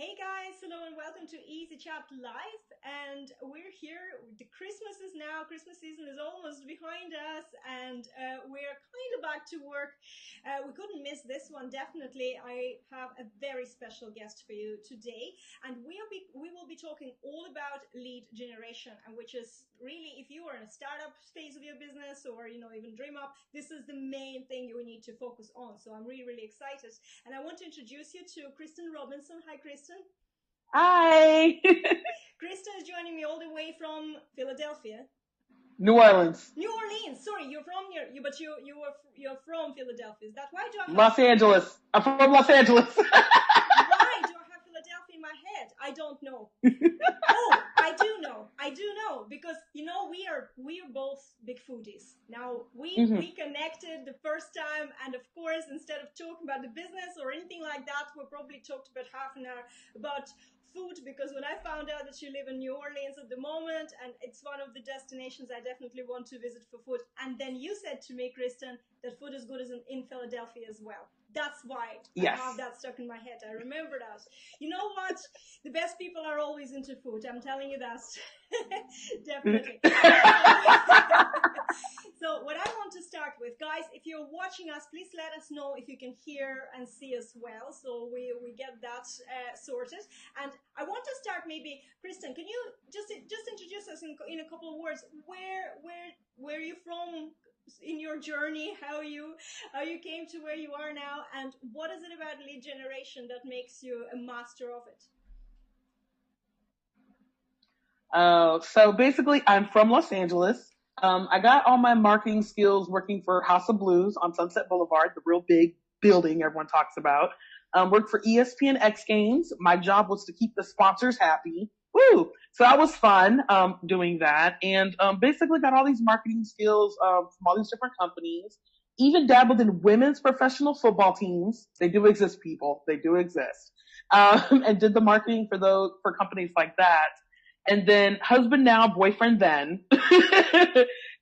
Hey guys, hello and welcome to Easy Chat Live. And we're here. The Christmas is now, Christmas season is almost behind us, and we're kind of back to work. We couldn't miss this one, definitely. I have a very special guest for you today, and we will be talking all about lead generation, and which is really, if you are in a startup phase of your business or even dream up, this is the main thing you need to focus on. So I'm really, really excited. And I want to introduce you to Kristen Robinson. Hi, Kristen. Hi. Kristen is joining me all the way from Philadelphia. New Orleans. New Orleans. Sorry, you're from here, but you're from Philadelphia. Is that why do I have Los Angeles. I'm from Los Angeles. why do I have Philadelphia in my head? I don't know. Oh, I do know. I do know because we are both big foodies. Now we connected the first time, and of course, instead of talking about the business or anything like that, we probably talked about half an hour about food, because when I found out that you live in New Orleans at the moment, and it's one of the destinations I definitely want to visit for food, and then you said to me, Kristen, that food is good as in Philadelphia as well. That's why I Yes. have that stuck in my head. I remember that. You know what? The best people are always into food. I'm telling you that. Definitely. So what I want to start with, guys, if you're watching us, please let us know if you can hear and see us well, so we get that sorted. And I want to start, maybe, Kristen, can you just introduce us in a couple of words? Where are you from in your journey? How you came to where you are now, and what is it about lead generation that makes you a master of it? So basically, I'm from Los Angeles. I got all my marketing skills working for House of Blues on Sunset Boulevard, the real big building everyone talks about. Worked for ESPN X Games. My job was to keep the sponsors happy. Woo! So that was fun doing that, and basically got all these marketing skills from all these different companies. Even dabbled in women's professional football teams. They do exist, people. They do exist. And did the marketing for companies like that. And then husband now, boyfriend then,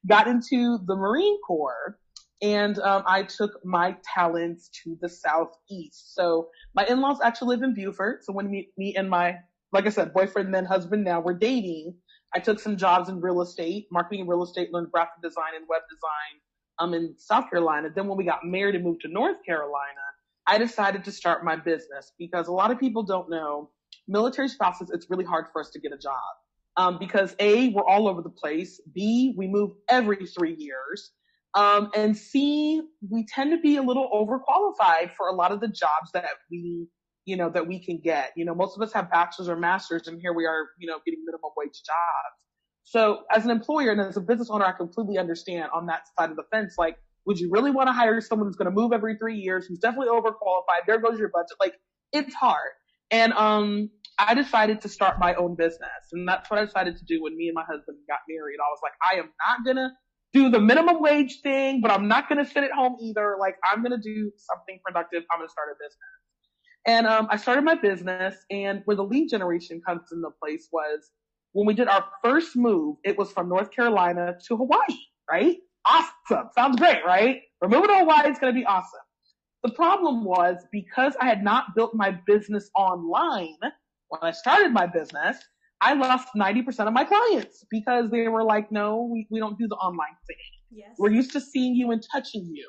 got into the Marine Corps, and I took my talents to the Southeast. So my in-laws actually live in Beaufort. So when me and my, like I said, boyfriend then husband now, we're dating, I took some jobs in real estate, marketing and real estate, learned graphic design and web design in South Carolina. Then when we got married and moved to North Carolina, I decided to start my business, because a lot of people don't know, military spouses, it's really hard for us to get a job. Because A, we're all over the place. B, we move every 3 years. And C, we tend to be a little overqualified for a lot of the jobs that we can get. Most of us have bachelor's or master's, and here we are, getting minimum wage jobs. So as an employer and as a business owner, I completely understand on that side of the fence. Like, would you really want to hire someone who's going to move every 3 years, who's definitely overqualified? There goes your budget. Like, it's hard. And I decided to start my own business, and that's what I decided to do when me and my husband got married. I was like, I am not gonna do the minimum wage thing, but I'm not gonna sit at home either. Like, I'm gonna do something productive. I'm gonna start a business. And I started my business, and where the lead generation comes into place was when we did our first move. It was from North Carolina to Hawaii, right? Awesome. Sounds great, right? We're moving to Hawaii. It's gonna be awesome. The problem was, because I had not built my business online when I started my business, I lost 90% of my clients because they were like, no, we don't do the online thing. Yes. We're used to seeing you and touching you.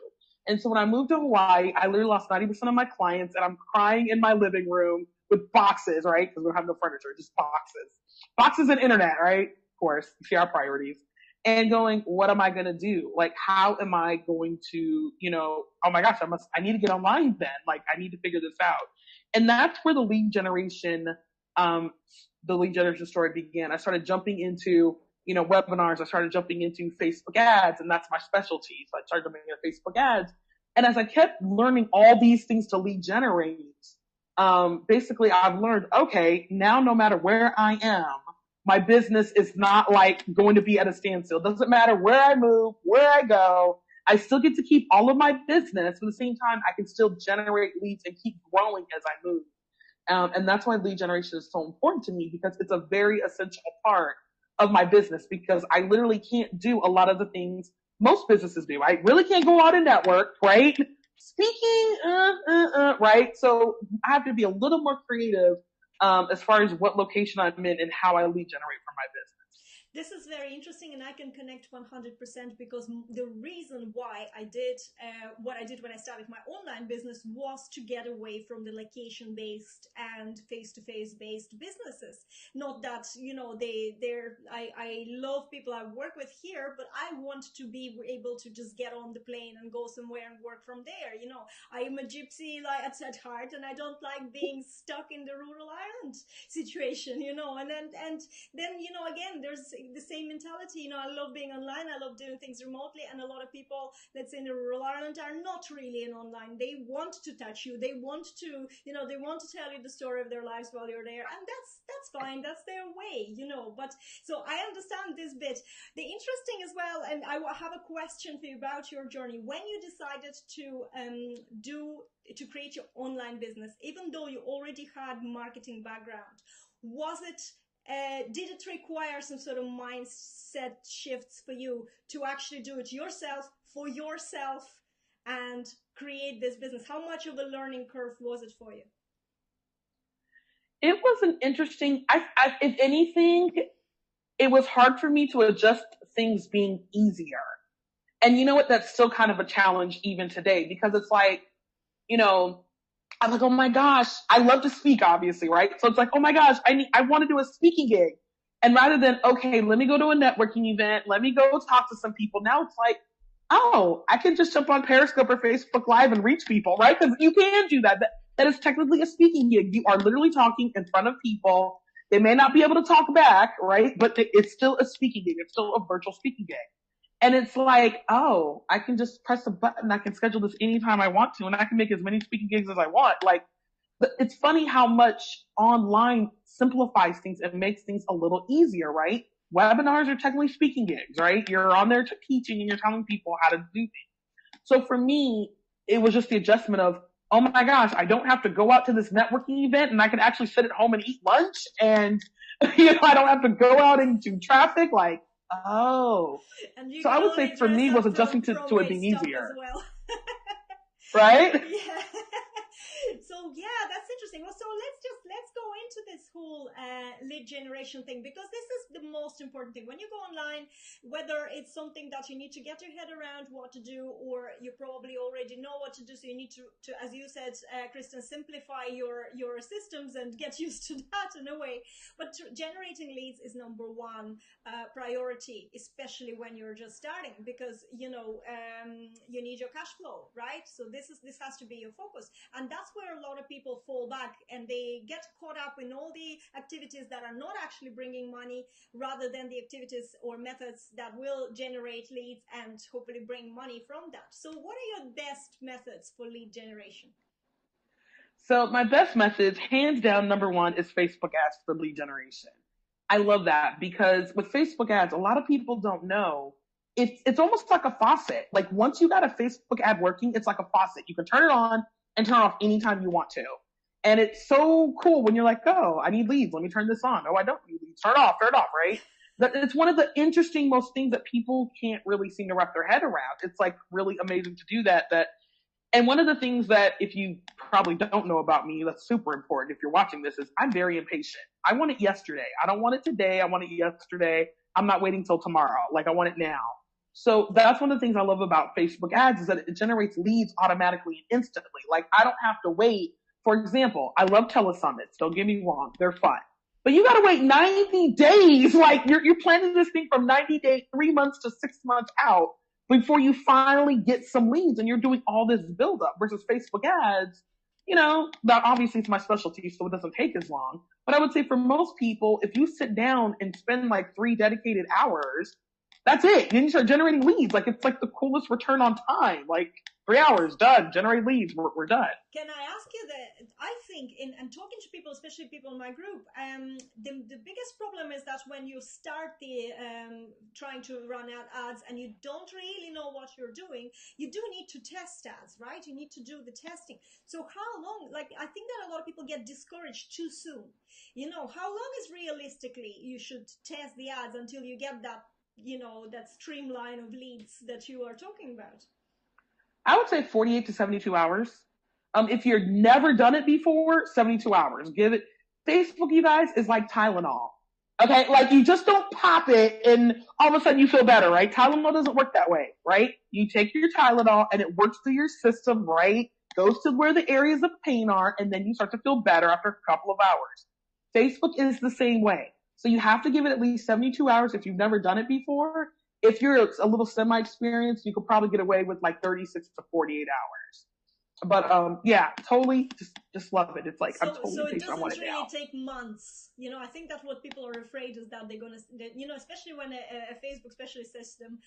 And so when I moved to Hawaii, I literally lost 90% of my clients, and I'm crying in my living room with boxes, right? Because we don't have no furniture, just boxes. Boxes and internet, right? Of course, you see our priorities. And going, what am I going to do? Like, how am I going to, oh my gosh, I need to get online then. Like, I need to figure this out. And that's where um, the lead generation story began. I started jumping into, webinars. I started jumping into Facebook ads, and that's my specialty. So I started jumping into Facebook ads. And as I kept learning all these things to lead generate, basically I've learned, okay, now no matter where I am, my business is not like going to be at a standstill. Doesn't matter where I move, where I go, I still get to keep all of my business. At the same time, I can still generate leads and keep growing as I move. And that's why lead generation is so important to me, because it's a very essential part of my business, because I literally can't do a lot of the things most businesses do. I really can't go out and network, right? Speaking, right? So I have to be a little more creative as far as what location I'm in and how I lead generate for my business. This is very interesting, and I can connect 100% because the reason why I did what I did when I started my online business was to get away from the location based and face to face based businesses. Not that, you know, I love people I work with here, but I want to be able to just get on the plane and go somewhere and work from there. You know, I am a gypsy like at heart, and I don't like being stuck in the rural Ireland situation, you know, and then, you know, again, there's the same mentality. You know, I love being online, I love doing things remotely, and a lot of people, let's say in rural Ireland, are not really in online. They want to touch you, they want to, you know, they want to tell you the story of their lives while you're there, and that's fine, that's their way, you know. But so I understand this bit. The interesting as well, and I have a question for you about your journey when you decided to create your online business, even though you already had marketing background. Was it did it require some sort of mindset shifts for you to actually do it yourself for yourself and create this business? How much of a learning curve was it for you? It was an interesting, if anything, it was hard for me to adjust things being easier. And you know what? That's still kind of a challenge even today because it's like, you know, I'm like, oh my gosh, I love to speak, obviously, right? So it's like, oh my gosh, I want to do a speaking gig. And rather than, okay, let me go to a networking event, let me go talk to some people. Now it's like, oh, I can just jump on Periscope or Facebook Live and reach people, right? Because you can do that. That is technically a speaking gig. You are literally talking in front of people. They may not be able to talk back, right? But it's still a speaking gig. It's still a virtual speaking gig. And it's like, oh, I can just press a button. I can schedule this anytime I want to, and I can make as many speaking gigs as I want. Like, it's funny how much online simplifies things and makes things a little easier, right? Webinars are technically speaking gigs, right? You're on there teaching and you're telling people how to do things. So for me, it was just the adjustment of, oh my gosh, I don't have to go out to this networking event and I can actually sit at home and eat lunch and, you know, I don't have to go out into traffic. Like, oh. And you So I can would only say for dress me up was adjusting to it being waist up as easier, well. right? Yeah. So yeah, that's interesting. Well, so let's go into this whole lead generation thing, because this is the most important thing when you go online. Whether it's something that you need to get your head around what to do, or you probably already know what to do, so you need to as you said, Kristen, simplify your systems and get used to that in a way. But generating leads is number one priority, especially when you're just starting, because you know you need your cash flow, right? So this has to be your focus, and that's where a lot of people fall back and they get caught up in all the activities that are not actually bringing money, rather than the activities or methods that will generate leads and hopefully bring money from that. So what are your best methods for lead generation? So my best methods, hands down, number one is Facebook ads for lead generation. I love that because with Facebook ads, a lot of people don't know. It's almost like a faucet. Like once you got a Facebook ad working, it's like a faucet. You can turn it on and turn it off anytime you want to. And it's so cool when you're like, oh, I need leads. Let me turn this on. Oh, I don't need leads. Turn it off, right? It's one of the interesting most things that people can't really seem to wrap their head around. It's like really amazing to do that. And one of the things that if you probably don't know about me, that's super important if you're watching this, is I'm very impatient. I want it yesterday. I don't want it today. I want it yesterday. I'm not waiting till tomorrow. Like I want it now. So that's one of the things I love about Facebook ads is that it generates leads automatically and instantly. Like I don't have to wait. For example, I love telesummits. Don't get me wrong. They're fun. But you gotta wait 90 days. Like you're planning this thing from 90 days, 3 months to 6 months out before you finally get some leads, and you're doing all this buildup versus Facebook ads. You know, that obviously it's my specialty, so it doesn't take as long. But I would say for most people, if you sit down and spend like 3 dedicated hours, that's it. Then you start generating leads. Like it's like the coolest return on time. Like 3 hours, done. Generate leads. We're done. Can I ask you that? I think in and talking to people, especially people in my group, the biggest problem is that when you start the trying to run out ads and you don't really know what you're doing, you do need to test ads, right? You need to do the testing. So how long? Like I think that a lot of people get discouraged too soon. You know, how long is realistically you should test the ads until you get that, you know, that streamline of leads that you are talking about? I would say 48 to 72 hours. If you've never done it before, 72 hours. Give it Facebook, you guys, is like Tylenol. Okay, like you just don't pop it and all of a sudden you feel better, right? Tylenol doesn't work that way, right? You take your Tylenol and it works through your system, right? Goes to where the areas of pain are, and then you start to feel better after a couple of hours. Facebook is the same way. So you have to give it at least 72 hours if you've never done it before. If you're a little semi-experienced, you could probably get away with like 36 to 48 hours. But yeah, totally just love it. It's like I'm totally so it patient. I doesn't want it really now. take months. I think that's what people are afraid is that they're gonna, especially when a Facebook specialist says to them,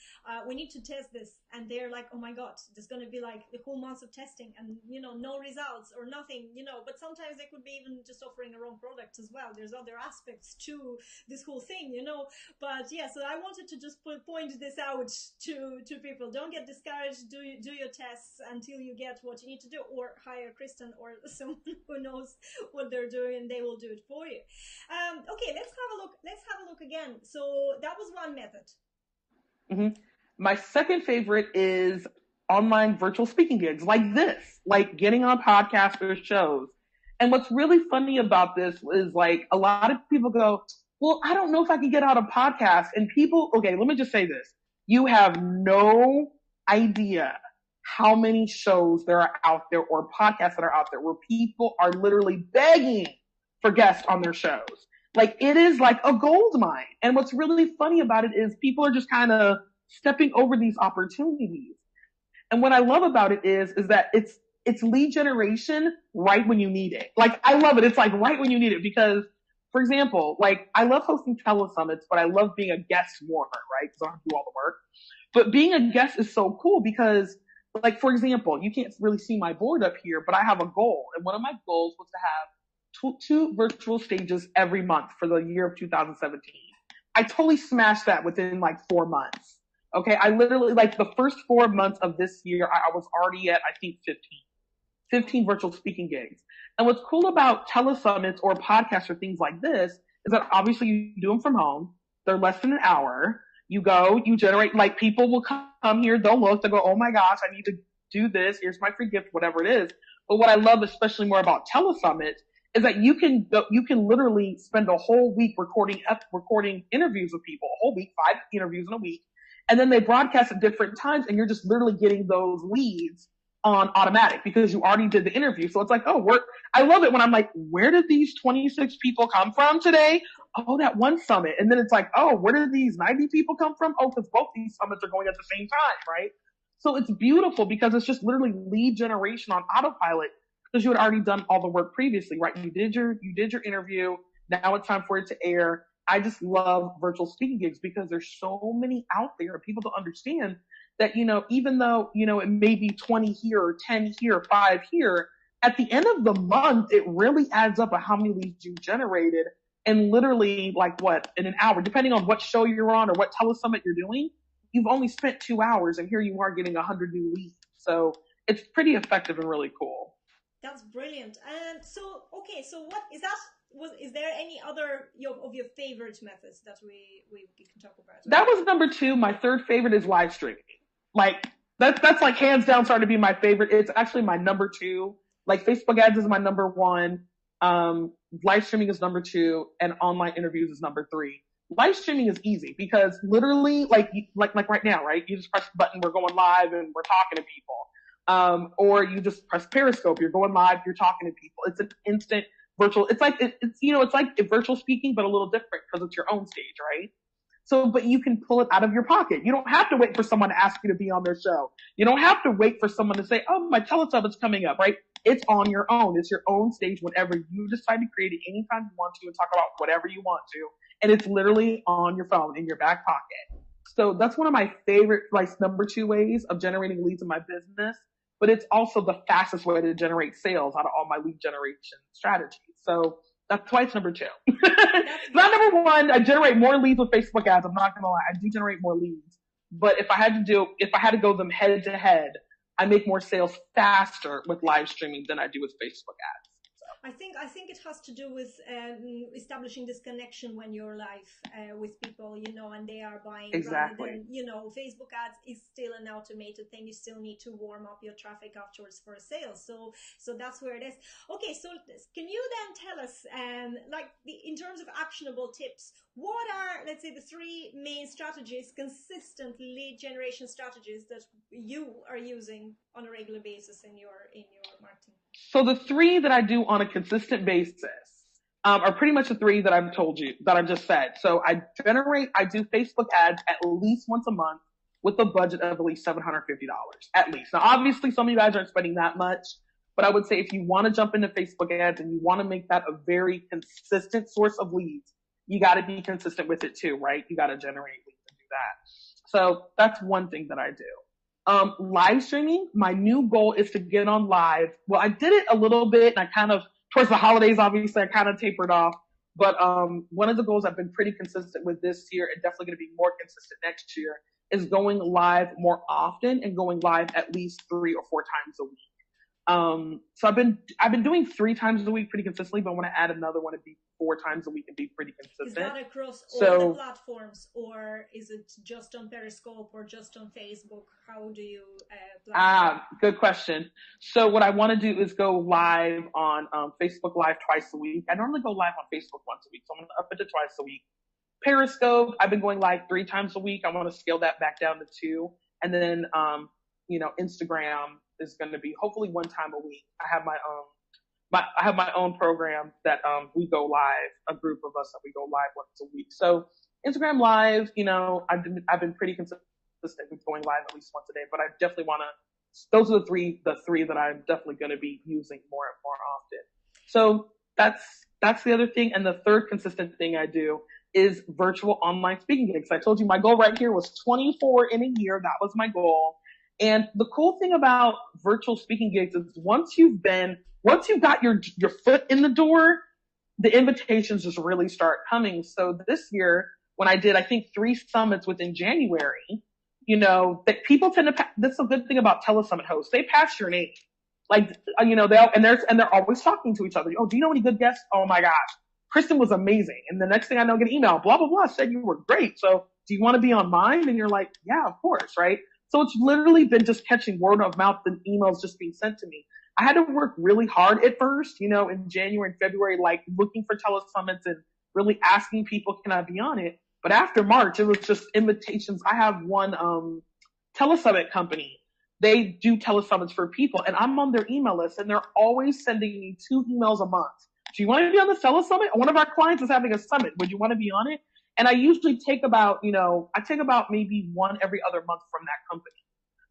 we need to test this, and they're like, oh my god, there's gonna be like the whole months of testing, and no results or nothing. But sometimes they could be even just offering the wrong product as well. There's other aspects to this whole thing. But yeah, so I wanted to just point this out to people. Don't get discouraged. Do your tests until you get what you need to do, or hire Kristen or someone who knows what they're doing, and they will do it for you. Okay, let's have a look again. So that was one method. Mm-hmm. My second favorite is online virtual speaking gigs like this, like getting on podcasts or shows. And what's really funny about this is like a lot of people go, well, I don't know if I can get out a podcast. And people, okay, let me just say this. You have no idea how many shows there are out there or podcasts that are out there where people are literally begging for guests on their shows. Like it is like a gold mine. And what's really funny about it is people are just kind of stepping over these opportunities. And what I love about it is that it's lead generation right when you need it. Like I love it. It's like right when you need it because, for example, like I love hosting telesummits, but I love being a guest warmer, right? Because I don't have to do all the work. But being a guest is so cool because, like, for example, you can't really see my board up here, but I have a goal. And one of my goals was to have two virtual stages every month for the year of 2017. I totally smashed that within like 4 months. Okay. I literally, like the first 4 months of this year, I was already at, I think, 15 virtual speaking gigs. And what's cool about telesummits or podcasts or things like this is that obviously you do them from home. They're less than an hour. You go, you generate, like people will come here, they'll look, they'll go, oh my gosh, I need to do this. Here's my free gift, whatever it is. But what I love especially more about telesummits is that you can literally spend a whole week recording interviews with people, a whole week, 5 interviews in a week. And then they broadcast at different times and you're just literally getting those leads on automatic because you already did the interview. So it's like, I love it when I'm like, where did these 26 people come from today? Oh, that one summit. And then it's like, oh, where did these 90 people come from? Oh, because both these summits are going at the same time, right? So it's beautiful because it's just literally lead generation on autopilot because you had already done all the work previously, right? You did your interview. Now it's time for it to air. I just love virtual speaking gigs because there's so many out there. People don't understand that, even though, it may be 20 here or 10 here, 5 here, at the end of the month, it really adds up of how many leads you generated. And literally like in an hour, depending on what show you're on or what telesummit you're doing, you've only spent 2 hours and here you are getting 100 new leads. So it's pretty effective and really cool. That's brilliant. And so, okay, so what is that? Is there any other of your favorite methods that we can talk about? That was number 2. My third favorite is live streaming. Like that's like hands down starting to be my favorite. It's actually my number 2. Like Facebook ads is my number 1. Live streaming is number 2 and online interviews is number 3. Live streaming is easy because literally like right now, right? You just press the button, we're going live and we're talking to people. Or you just press Periscope, you're going live, you're talking to people. It's an instant virtual. It's like, it's like virtual speaking, but a little different because it's your own stage, right? So, but you can pull it out of your pocket. You don't have to wait for someone to ask you to be on their show. You don't have to wait for someone to say, oh, my telesummit's coming up, right? It's on your own. It's your own stage whenever you decide to create it anytime you want to and talk about whatever you want to. And it's literally on your phone in your back pocket. So that's one of my favorite, like number 2 ways of generating leads in my business. But it's also the fastest way to generate sales out of all my lead generation strategies. So that's why it's number 2. Not number 1. I generate more leads with Facebook ads. I'm not going to lie. I do generate more leads. But if I had to go them head to head, I make more sales faster with live streaming than I do with Facebook ads. I think it has to do with establishing this connection when you're live with people, you know, and they are buying rather Exactly. than, you know, Facebook ads is still an automated thing. You still need to warm up your traffic afterwards for a sale. So that's where it is. Okay, so can you then tell us, like in terms of actionable tips, what are, let's say, the three main strategies, consistent lead generation strategies that you are using on a regular basis in your marketing? So the three that I do on a consistent basis are pretty much the three that I've told you, that I've just said. So I do Facebook ads at least once a month with a budget of at least $750 at least. Now, obviously, some of you guys aren't spending that much, but I would say if you want to jump into Facebook ads and you want to make that a very consistent source of leads, you got to be consistent with it too, right? You got to generate leads and do that. So that's one thing that I do. Live streaming, my new goal is to get on live. Well, I did it a little bit and I kind of, towards the holidays, obviously, I kind of tapered off. But one of the goals I've been pretty consistent with this year and definitely going to be more consistent next year is going live more often and going live at least 3 or 4 times a week. So I've been doing 3 times a week pretty consistently, but I want to add another one to be 4 times a week and be pretty consistent. Is that across all the platforms, or is it just on Periscope or just on Facebook? How do you plan? Good question. So what I want to do is go live on Facebook Live twice a week. I normally go live on Facebook once a week, so I'm going to up it to twice a week. Periscope, I've been going live 3 times a week. I want to scale that back down to 2. And then, Instagram is going to be hopefully 1 time a week. I have my own program that we go live, a group of us that we go live once a week. So Instagram Live, I've been pretty consistent with going live at least once a day, but I definitely want to. Those are the three that I'm definitely going to be using more and more often. So that's the other thing, and the third consistent thing I do is virtual online speaking gigs. I told you my goal right here was 24 in a year. That was my goal. And the cool thing about virtual speaking gigs is once you've got your foot in the door, the invitations just really start coming. So this year, when I did, I think 3 summits within January, that people tend to, that's a good thing about telesummit hosts. They pass your name. Like, they're always talking to each other. Oh, do you know any good guests? Oh my gosh. Kristen was amazing. And the next thing I know, I get an email, blah, blah, blah, said you were great. So do you want to be on mine? And you're like, yeah, of course. Right. So it's literally been just catching word of mouth and emails just being sent to me. I had to work really hard at first, in January and February, like looking for telesummits and really asking people, can I be on it? But after March, it was just invitations. I have one telesummit company. They do telesummits for people, and I'm on their email list, and they're always sending me 2 emails a month. Do you want to be on the telesummit? One of our clients is having a summit. Would you want to be on it? And I usually take about maybe 1 every other month from that company.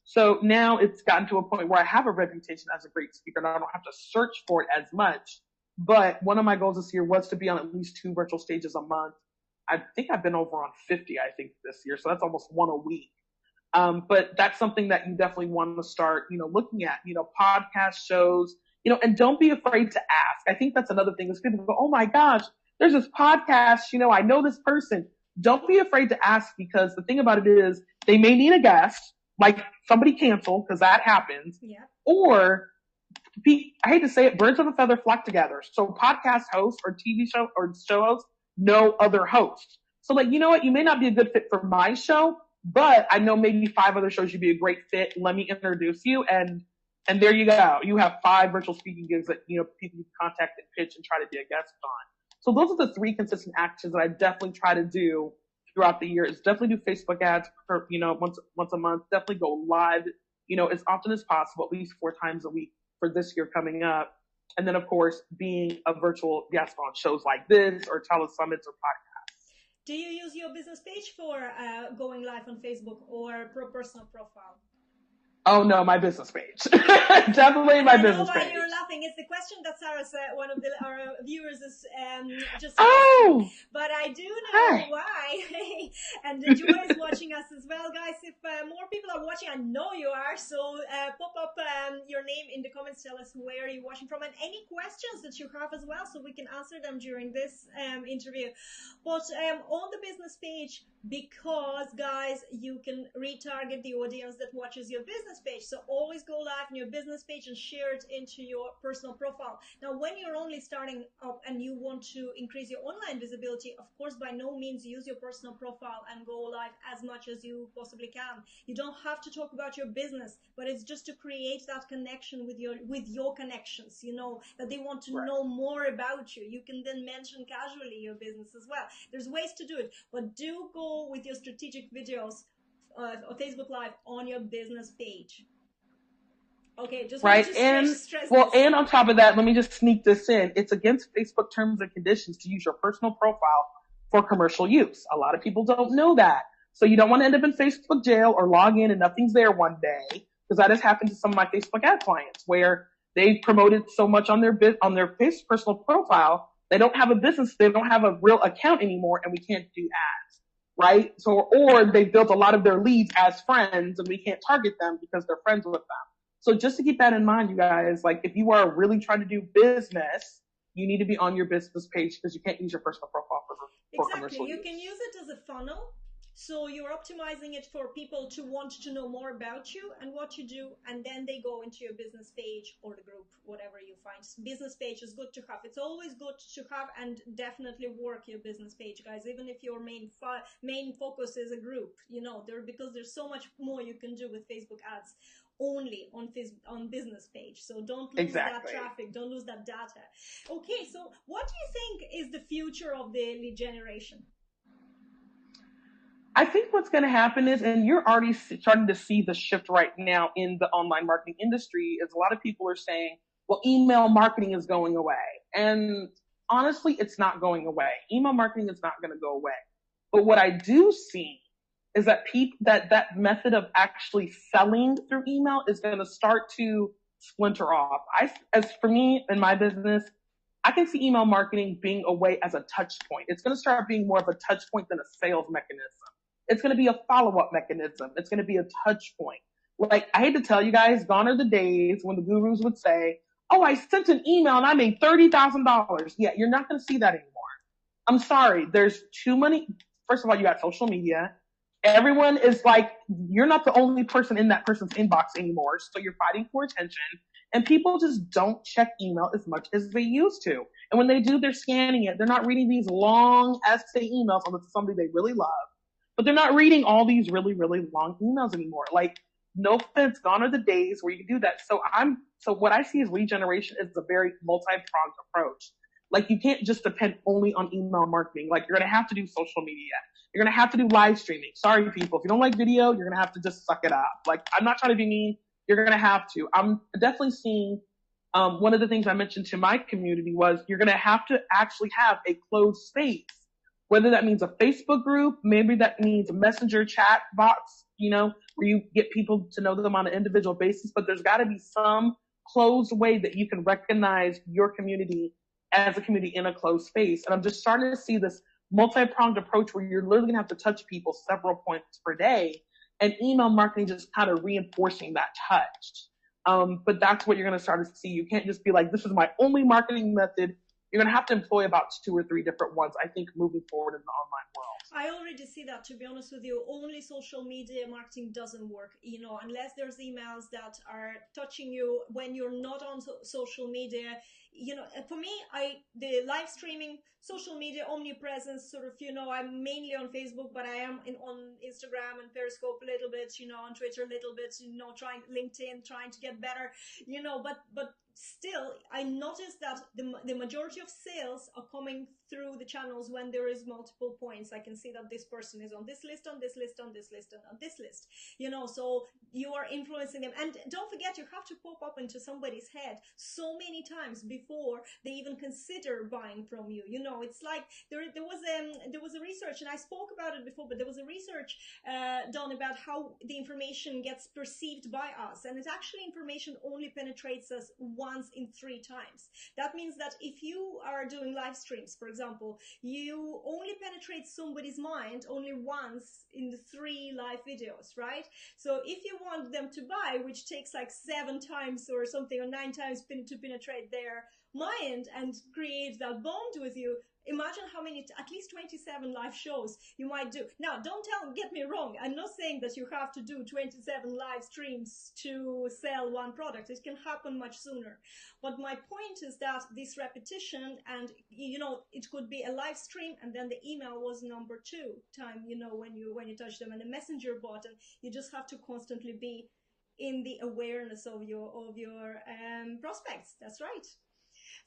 So now it's gotten to a point where I have a reputation as a great speaker and I don't have to search for it as much. But one of my goals this year was to be on at least 2 virtual stages a month. I think I've been over on 50, this year. So that's almost 1 a week. But that's something that you definitely want to start, looking at, podcast shows, and don't be afraid to ask. I think that's another thing is people go, oh my gosh, there's this podcast, I know this person. Don't be afraid to ask, because the thing about it is they may need a guest, like somebody canceled, because that happens. Yeah. Or I hate to say it, birds of a feather flock together. So podcast hosts or TV show or show hosts know other hosts. So like, you know what? You may not be a good fit for my show, but I know maybe 5 other shows you'd be a great fit. Let me introduce you. And there you go. You have 5 virtual speaking gigs that, people can contact and pitch and try to be a guest on. So those are the 3 consistent actions that I definitely try to do throughout the year. Is definitely do Facebook ads per, once a month. Definitely go live, as often as possible, at least 4 times a week for this year coming up. And then of course, being a virtual guest on shows like this or telesummits or podcasts. Do you use your business page for going live on Facebook or personal profile? Oh no, my business page. Definitely my business page. I know why you're laughing. It's the question that Sarah's one of our viewers is just asking. But I do know why. And Joy is watching us as well, guys. If more people are watching, I know you are. So pop up your name in the comments. Tell us where you're watching from and any questions that you have as well, so we can answer them during this interview. But on the business page, because guys, you can retarget the audience that watches your business business page. So always go live on your business page and share it into your personal profile. Now, when you're only starting up and you want to increase your online visibility, of course, by no means use your personal profile and go live as much as you possibly can. You don't have to talk about your business, but it's just to create that connection with your connections, you know, that they want to know more about you. You can then mention casually your business as well. There's ways to do it, but do go with your strategic videos of Facebook Live on your business page. Okay, just want to stress this. And on top of that, let me just sneak this in. It's against Facebook terms and conditions to use your personal profile for commercial use. A lot of people don't know that. So you don't want to end up in Facebook jail or log in and nothing's there one day, because that has happened to some of my Facebook ad clients where they promoted so much on their personal profile, they don't have a business, they don't have a real account anymore, and we can't do ads, right? So, or they built a lot of their leads as friends, and we can't target them because they're friends with them. So just to keep that in mind, you guys, like if you are really trying to do business, you need to be on your business page because you can't use your personal profile for commercial use. You can use it as a funnel. So you're optimizing it for people to want to know more about you and what you do, and then they go into your business page or the group, whatever you find. Business page is good to have. It's always good to have, and definitely work your business page, guys. Even if your main focus is a group, you know, because there's so much more you can do with Facebook ads only on business page. So don't lose that traffic, don't lose that data. Okay, so what do you think is the future of the lead generation? I think what's going to happen is, and you're already starting to see the shift right now in the online marketing industry, is a lot of people are saying, well, email marketing is going away. And honestly, it's not going away. Email marketing is not going to go away. But what I do see is that that method of actually selling through email is going to start to splinter off. As for me in my business, I can see email marketing being a way as a touch point. It's going to start being more of a touch point than a sales mechanism. It's going to be a follow-up mechanism. It's going to be a touch point. Like, I hate to tell you guys, gone are the days when the gurus would say, oh, I sent an email and I made $30,000. Yeah, you're not going to see that anymore. I'm sorry. There's too many. First of all, you got social media. Everyone is like, you're not the only person in that person's inbox anymore. So you're fighting for attention. And people just don't check email as much as they used to. And when they do, they're scanning it. They're not reading these long essay emails unless it's somebody they really love. But they're not reading all these really, really long emails anymore. Like, no offense, gone are the days where you can do that. So what I see as lead generation is a very multi-pronged approach. Like, you can't just depend only on email marketing. Like, you're going to have to do social media. You're going to have to do live streaming. Sorry, people. If you don't like video, you're going to have to just suck it up. Like, I'm not trying to be mean. You're going to have to. I'm definitely seeing, one of the things I mentioned to my community was you're going to have to actually have a closed space. Whether that means a Facebook group, maybe that means a messenger chat box, you know, where you get people to know them on an individual basis, but there's got to be some closed way that you can recognize your community as a community in a closed space. And I'm just starting to see this multi-pronged approach where you're literally going to have to touch people several points per day, and email marketing just kind of reinforcing that touch. But that's what you're going to start to see. You can't just be like, this is my only marketing method. You're going to have to employ about 2 or 3 different ones, I think, moving forward in the online world. I already see that, to be honest with you. Only social media marketing doesn't work, you know, unless there's emails that are touching you when you're not on social media. You know, for me, the live streaming, social media, omnipresence, sort of, you know, I'm mainly on Facebook, but I am on Instagram and Periscope a little bit, you know, on Twitter a little bit, you know, LinkedIn, trying to get better, you know, but still, I noticed that the majority of sales are coming through the channels when there is multiple points. I can see that this person is on this list, on this list, on this list, and on this list, you know, so you are influencing them. And don't forget, you have to pop up into somebody's head so many times before they even consider buying from you. You know, it's like there was a research, and I spoke about it before, but there was a research done about how the information gets perceived by us, and it's actually information only penetrates us once in 3 times. That means that if you are doing live streams, for example, you only penetrate somebody's mind only once in the 3 live videos, right? So if you want them to buy, which takes like 7 times or something, or 9 times to penetrate their mind and create that bond with you. Imagine how many, at least 27 live shows you might do. Now, get me wrong. I'm not saying that you have to do 27 live streams to sell one product. It can happen much sooner. But my point is that this repetition, and, it could be a live stream and then the email was number 2 time, when you touch them, and a messenger bot, and you just have to constantly be in the awareness of your prospects. That's right.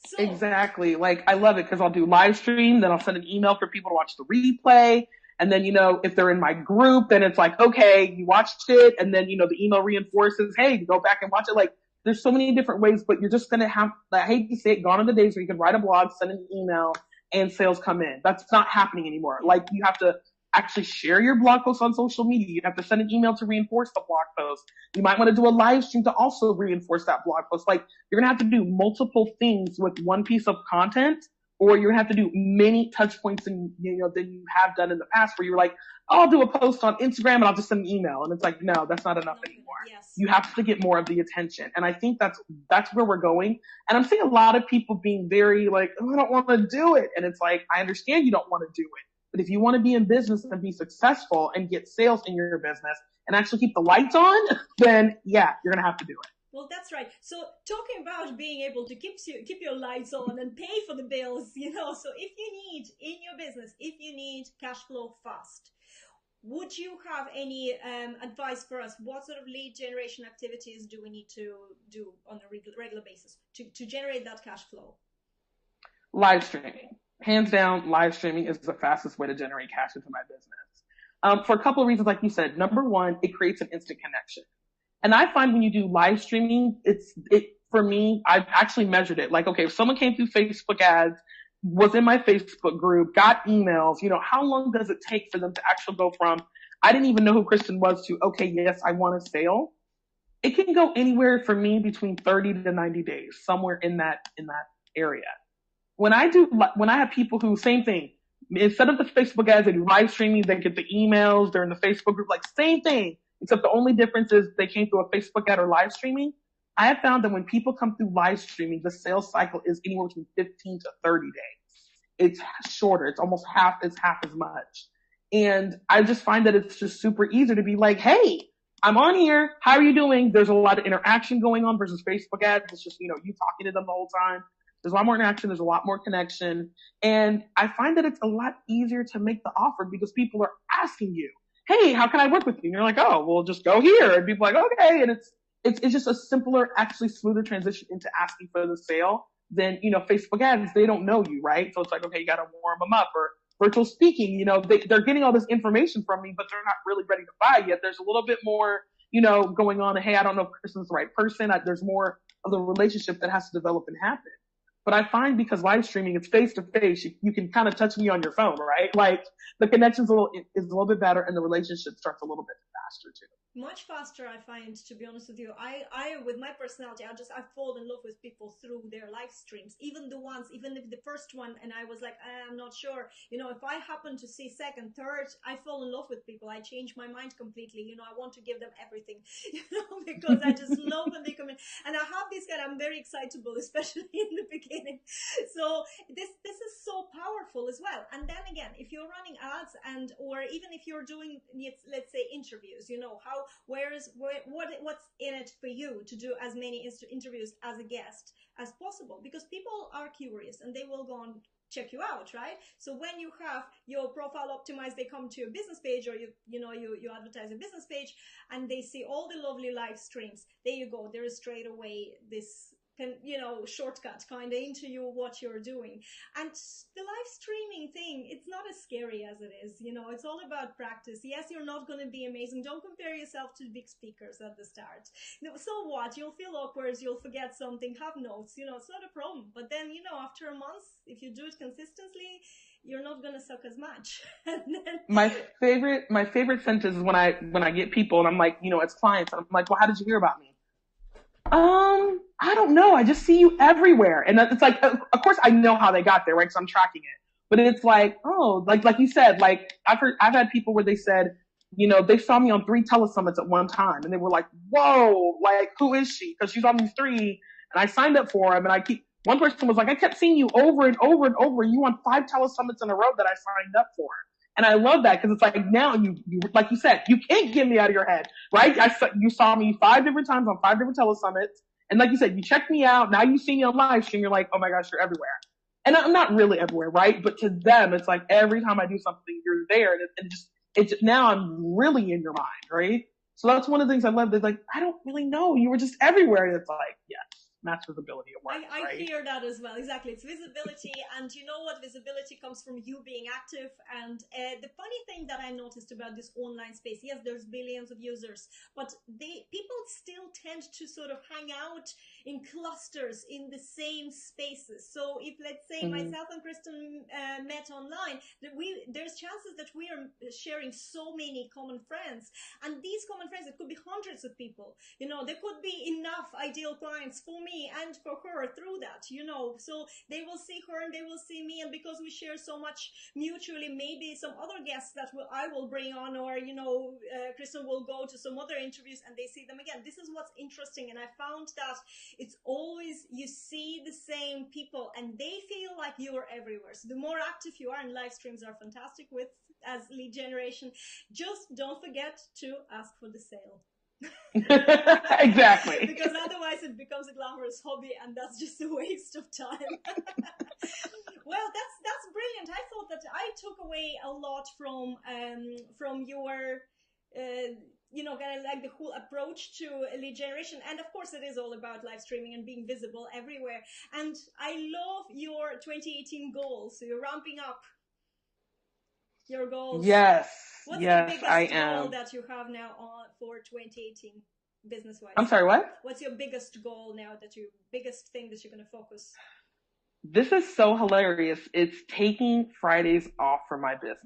So, exactly. Like, I love it because I'll do live stream, then I'll send an email for people to watch the replay. And then, if they're in my group, then it's like, okay, you watched it. And then, the email reinforces, hey, go back and watch it. Like, there's so many different ways, but you're just going to have, I hate to say it, gone are the days where you can write a blog, send an email, and sales come in. That's not happening anymore. Like, you have to actually share your blog post on social media. You have to send an email to reinforce the blog post. You might want to do a live stream to also reinforce that blog post. Like, you're going to have to do multiple things with one piece of content, or you're going to have to do many touch points than you have done in the past, where you're like, oh, I'll do a post on Instagram and I'll just send an email. And it's like, no, that's not enough anymore. Yes. You have to get more of the attention. And I think that's where we're going. And I'm seeing a lot of people being very like, oh, I don't want to do it. And it's like, I understand you don't want to do it. But if you want to be in business and be successful and get sales in your business and actually keep the lights on, then yeah, you're going to have to do it. Well, that's right. So talking about being able to keep your lights on and pay for the bills, so if you need in your business, if you need cash flow fast, would you have any advice for us? What sort of lead generation activities do we need to do on a regular basis to generate that cash flow? Live streaming. Hands down, live streaming is the fastest way to generate cash into my business. For a couple of reasons, like you said. Number one, it creates an instant connection. And I find when you do live streaming, for me, I've actually measured it. Like, okay, if someone came through Facebook ads, was in my Facebook group, got emails, how long does it take for them to actually go from, I didn't even know who Kristen was, to, okay, yes, I want a sale. It can go anywhere for me between 30 to 90 days, somewhere in that area. When I have people who, same thing, instead of the Facebook ads, they do live streaming, they get the emails, they're in the Facebook group, like same thing, except the only difference is they came through a Facebook ad or live streaming. I have found that when people come through live streaming, the sales cycle is anywhere between 15 to 30 days. It's shorter. It's almost half as much. And I just find that it's just super easy to be like, hey, I'm on here. How are you doing? There's a lot of interaction going on versus Facebook ads. It's just, you talking to them the whole time. There's a lot more interaction. There's a lot more connection. And I find that it's a lot easier to make the offer because people are asking you, hey, how can I work with you? And you're like, oh, well, just go here. And people are like, okay. And it's just a simpler, actually smoother transition into asking for the sale than, Facebook ads. They don't know you, right? So it's like, okay, you got to warm them up. Or virtual speaking, they're getting all this information from me, but they're not really ready to buy yet. There's a little bit more, going on. And, hey, I don't know if Kristen's the right person. There's more of the relationship that has to develop and happen. But I find because live streaming, it's face to face, you can kind of touch me on your phone, right? Like the connection's is a little bit better and the relationship starts a little bit faster too. Much faster, I find, to be honest with you. I with my personality, I fall in love with people through their live streams. Even if the first one, and I was like, I'm not sure, if I happen to see second, third, I fall in love with people. I change my mind completely. I want to give them everything, because I just love when they come in. And I have this kind, I'm very excitable, especially in the beginning. So this is so powerful as well. And then again, if you're running ads or even if you're doing, let's say, interviews, what's in it for you to do as many interviews as a guest as possible, because people are curious and they will go and check you out, right? So when you have your profile optimized, they come to your business page, or you advertise a business page and they see all the lovely live streams. There you go. There is straight away this shortcut kind of into what you're doing. And the live streaming thing, it's not as scary as it is. It's all about practice. Yes, you're not going to be amazing. Don't compare yourself to big speakers at the start. So what? You'll feel awkward. You'll forget something. Have notes. It's not a problem. But then, after a month, if you do it consistently, you're not going to suck as much. My favorite sentence is when I get people and I'm like, as clients, I'm like, well, how did you hear about me? I don't know. I just see you everywhere. And it's like, of course I know how they got there, right? So I'm tracking it. But it's like, oh, like you said, like I've had people where they said, they saw me on 3 telesummits at one time and they were like, whoa, like who is she? Because she's on these 3 and I signed up for them and I keep, One person was like, I kept seeing you over and over and over. You won 5 telesummits in a row that I signed up for. And I love that because it's like now you, like you said, you can't get me out of your head, right? You saw me 5 different times on 5 different telesummits. And like you said, you checked me out. Now you see me on live stream. You're like, oh my gosh, you're everywhere. And I'm not really everywhere, right? But to them, it's like every time I do something, you're there. And it's now I'm really in your mind, right? So that's one of the things I love. They're like, I don't really know. You were just everywhere. And it's like, yes, match visibility at work. I right? hear that as well. Exactly. It's visibility. And you know what? Visibility comes from you being active. And the funny thing that I noticed about this online space, yes, there's billions of users, but people still tend to sort of hang out in clusters in the same spaces. So if, let's say, myself and Kristen met online, there's chances that we are sharing so many common friends. And these common friends, it could be hundreds of people. You know, there could be enough ideal clients for me and for her through that, you know. So they will see her and they will see me. And because we share so much mutually, maybe some other guests that I will bring on, or, you know, Kristen will go to some other interviews and they see them again. This is what's interesting. And I found that it's always, you see the same people and they feel like you're everywhere. So the more active you are, and live streams are fantastic with as lead generation, just don't forget to ask for the sale. Exactly. Because otherwise it becomes a glamorous hobby and that's just a waste of time. Well, that's brilliant. I thought that I took away a lot from your you know, kind of like the whole approach to lead generation. And of course it is all about live streaming and being visible everywhere. And I love your 2018 goals. So you're ramping up your goals. Yes. What's yes, the I biggest am. goal that you have now for 2018 business-wise? I'm sorry, what? What's your biggest goal now, biggest thing that you're going to focus? This is so hilarious. It's taking Fridays off for my business.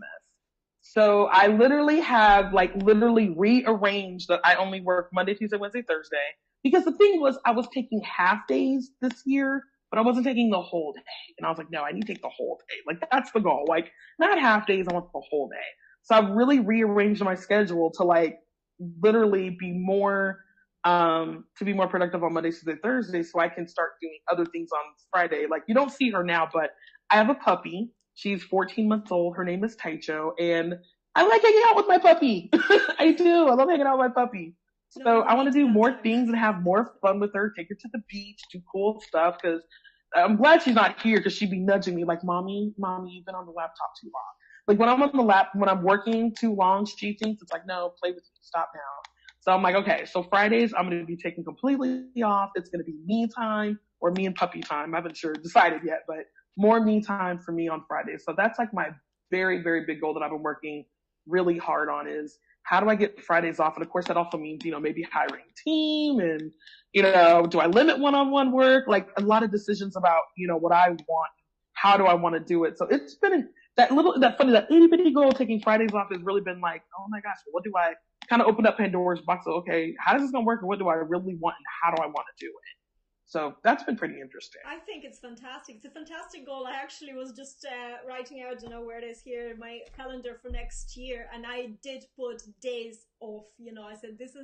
So I literally have rearranged that I only work Monday, Tuesday, Wednesday, Thursday. Because the thing was, I was taking half days this year, but I wasn't taking the whole day. And I was like, no, I need to take the whole day. Like, that's the goal. Like, not half days, I want the whole day. So I've really rearranged my schedule to like literally be more productive on Monday, Tuesday, Thursday, so I can start doing other things on Friday. Like, you don't see her now, but I have a puppy. She's 14 months old. Her name is Taicho, and I like hanging out with my puppy. I do. I love hanging out with my puppy. So I want to do more things and have more fun with her, take her to the beach, do cool stuff, because I'm glad she's not here because she'd be nudging me like, mommy, you've been on the laptop too long. Like when I'm on the when I'm working too long, she thinks it's like, no, play with me, stop now. So I'm like, okay, so Fridays I'm going to be taking completely off. It's going to be me time or me and puppy time. I haven't decided yet, but more me time for me on Fridays. So that's like my very, very big goal that I've been working really hard on is how do I get Fridays off? And of course that also means, you know, maybe hiring a team and, you know, do I limit one-on-one work? Like a lot of decisions about, you know, what I want, how do I want to do it? So it's been that itty bitty goal of taking Fridays off has really been like, oh my gosh, what do I kind of open up Pandora's box of, okay, how is this going to work and what do I really want and how do I want to do it? So that's been pretty interesting. I think it's fantastic. It's a fantastic goal. I actually was just writing out, you know, where it is here, my calendar for next year. And I did put days off, you know, I said, these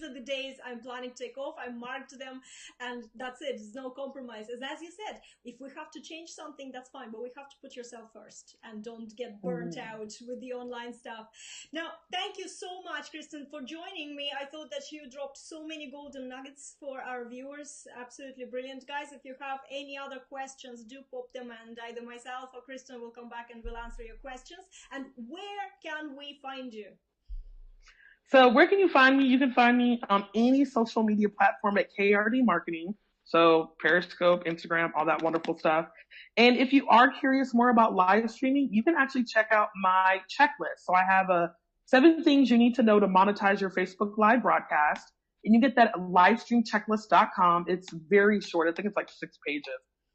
are the days I'm planning to take off. I marked them and that's it. There's no compromise. As you said, if we have to change something, that's fine, but we have to put yourself first and don't get burnt out with the online stuff. Now, thank you so much, Kristen, for joining me. I thought that you dropped so many golden nuggets for our viewers. Absolutely brilliant. Guys, if you have any other questions, do pop them and either myself or Kristen will come back and we'll answer your questions. And where can we find you? So where can you find me? You can find me on any social media platform at KRD Marketing. So Periscope, Instagram, all that wonderful stuff. And if you are curious more about live streaming, you can actually check out my checklist. So I have 7 things you need to know to monetize your Facebook Live broadcast. And you get that at livestreamchecklist.com. It's very short. I think it's like 6 pages.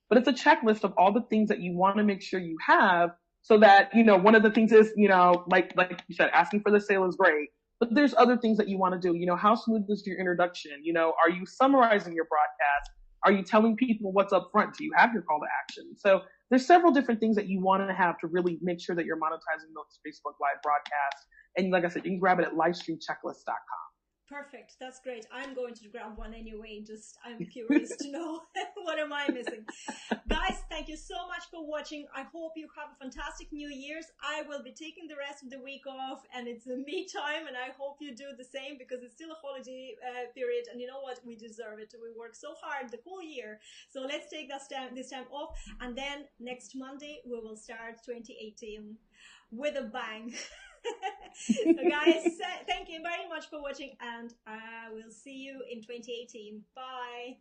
But it's a checklist of all the things that you want to make sure you have so that, you know, one of the things is, you know, like you said, asking for the sale is great. But there's other things that you want to do. You know, how smooth is your introduction? You know, are you summarizing your broadcast? Are you telling people what's up front? Do you have your call to action? So there's several different things that you want to have to really make sure that you're monetizing those Facebook Live broadcasts. And like I said, you can grab it at livestreamchecklist.com. Perfect. That's great. I'm going to grab one anyway. Just I'm curious to know what am I missing. Guys, thank you so much for watching. I hope you have a fantastic New Year's. I will be taking the rest of the week off, and it's a me time, and I hope you do the same because it's still a holiday period, and you know what? We deserve it. We work so hard the whole year. So let's take this time off, and then next Monday we will start 2018 with a bang. So guys, thank you very much for watching, and I will see you in 2018. Bye.